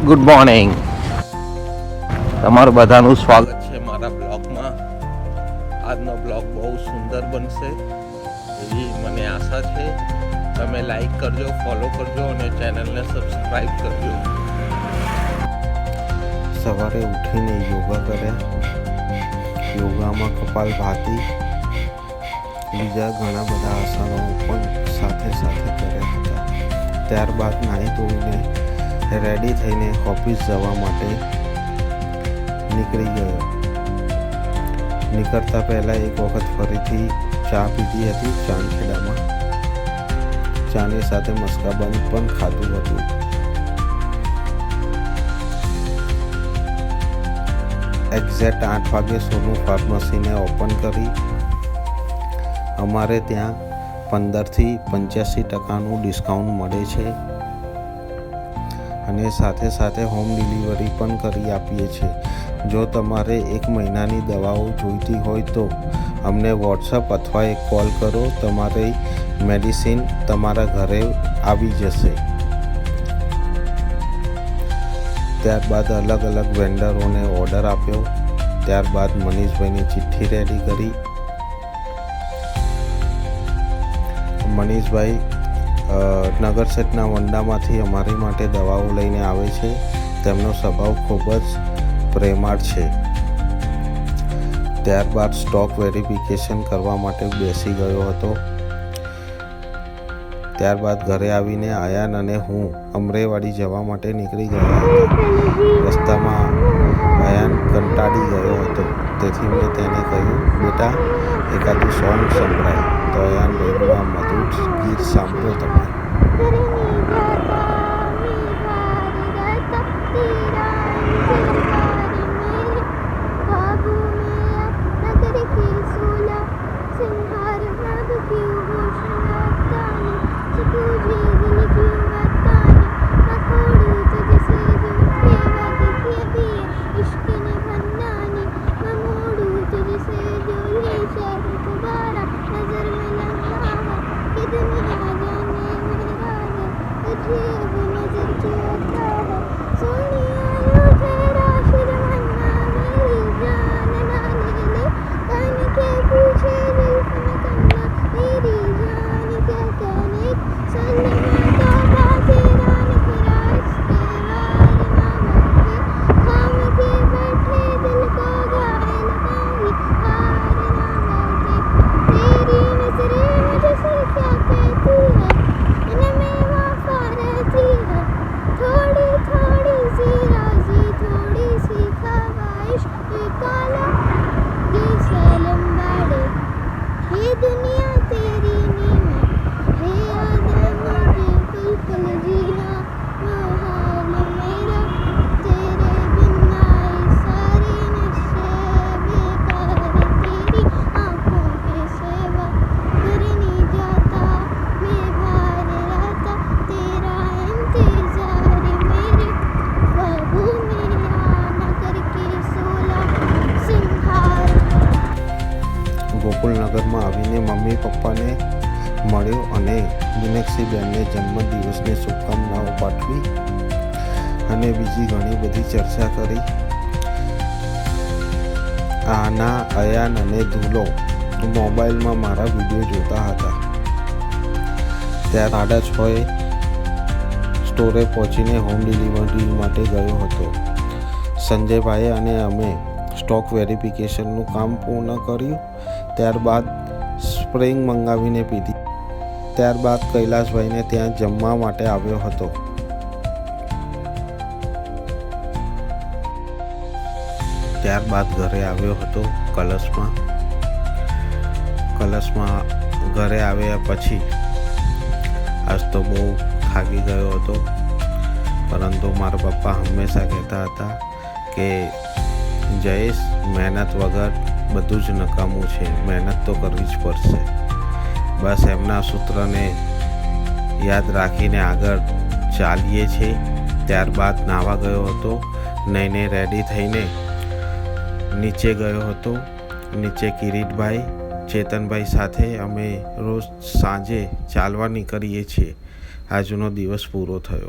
Good morning, તમારું બધાનું સ્વાગત છે મારા બ્લોગમાં. આજનો બ્લોગ બહુ સુંદર બનશે એવી મને આશા છે. તમે લાઈક કરજો, ફોલો કરજો અને ચેનલને સબસ્ક્રાઈબ કરજો. સવારે ઉઠીને યોગા કર્યા. યોગામાં કપાલભાતિ બીજા ઘણા બધા આસનો પણ સાથે કર્યા હતા. ત્યારબાદ નાહી ધોઈને રેડી થઈને ઓફિસ જવા માટે નીકળી ગયો. નીકળતા પહેલાં એક વખત ફરીથી ચા પીધી હતી ચાંદખેડામાં. ચાની સાથે મસ્કાબન પણ ખાધું હતું. એક્ઝેક્ટ 8 વાગે સોનું ફાર્મસીને ઓપન કરી. અમારે ત્યાં 15થી 85% ડિસ્કાઉન્ટ મળે છે અને સાથે હોમ ડિલિવરી પણ કરી આપીએ છીએ. જો તમારે 1 મહિનાની દવાઓ જોઈતી હોય તો અમને વોટ્સઅપ અથવા એક કોલ કરો. તમારી મેડિસિન તમારા ઘરે આવી જશે. ત્યારબાદ અલગ વેન્ડરોને ઓર્ડર આપ્યો. ત્યારબાદ મનીષભાઈની ચિઠ્ઠી રેડી કરી. મનીષભાઈ નગરસેટના વંડામાંથી અમારી માટે દવાઓ લઈને આવે છે. તેમનો સ્વભાવ ખૂબ જ પ્રેમાળ છે. ત્યારબાદ સ્ટોક વેરિફિકેશન કરવા માટે બેસી ગયો હતો. ત્યારબાદ ઘરે આવીને આયાન અને હું અમરેવાડી જવા માટે નીકળી ગયા હતા. રસ્તામાં આયાન કંટાળી ગયો હતો, તેથી મેં તેને કહ્યું, બેટા એકાદું સોંગ સંભળાય. તો આયાન ભાઈનું આ મધુર ગીત સાંભળો તમે. ગોકુલનગરમાં આવીને મમ્મી પપ્પાને મળ્યો અને મીનાક્ષીબેનને જન્મદિવસની શુભકામનાઓ પાઠવી અને બીજી ઘણી બધી ચર્ચા કરી. આના અયાન અને ધૂલો મોબાઈલમાં મારા વિડીયો જોતા હતા. ત્યાં 6:30 સ્ટોરે પહોંચીને હોમ ડિલિવરી માટે ગયો હતો. સંજયભાઈ અને અમે સ્ટોક વેરિફિકેશનનું કામ પૂર્ણ કર્યું. ત્યારબાદ સ્પ્રિંગ મંગાવીને પીધી. ત્યારબાદ કૈલાસભાઈને ત્યાં જમવા માટે આવ્યો હતો. ત્યારબાદ ઘરે આવ્યો હતો કલશમાં ઘરે આવ્યા પછી આજ તો બહુ થાકી ગયો હતો, પરંતુ મારા પપ્પા હંમેશા કહેતા હતા કે જયેશ, મહેનત વગર બધું જ નકામું છે, મહેનત તો કરવી જ પડશે. બસ એમના સૂત્રને યાદ રાખીને આગળ ચાલીએ છીએ. ત્યારબાદ નાહવા ગયો હતો. નઈને રેડી થઈને નીચે ગયો હતો. નીચે કિરીટભાઈ, ચેતનભાઈ સાથે અમે રોજ સાંજે ચાલવા નીકળીએ છીએ. આજનો દિવસ પૂરો થયો.